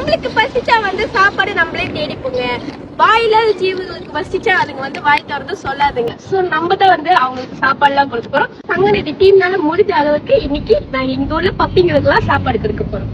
நம்மளுக்கு பசிச்சா வந்து சாப்பாடு நம்மளே தேடிப்போங்க. வாயில்லாத ஜீவங்களுக்கு பசிச்சா அதுங்க வந்து வாய் திறந்து சொல்லாதுங்க. சோ நம்ம தான் வந்து அவங்களுக்கு சாப்பாடு எல்லாம் கொடுக்க போறோம். சங்கநீதி டீம்னால முடிஞ்ச அளவுக்கு இன்னைக்கு நான் எங்க ஊர்ல பப்பிங்களுக்கு எல்லாம் சாப்பாடு கொடுக்க போறோம்.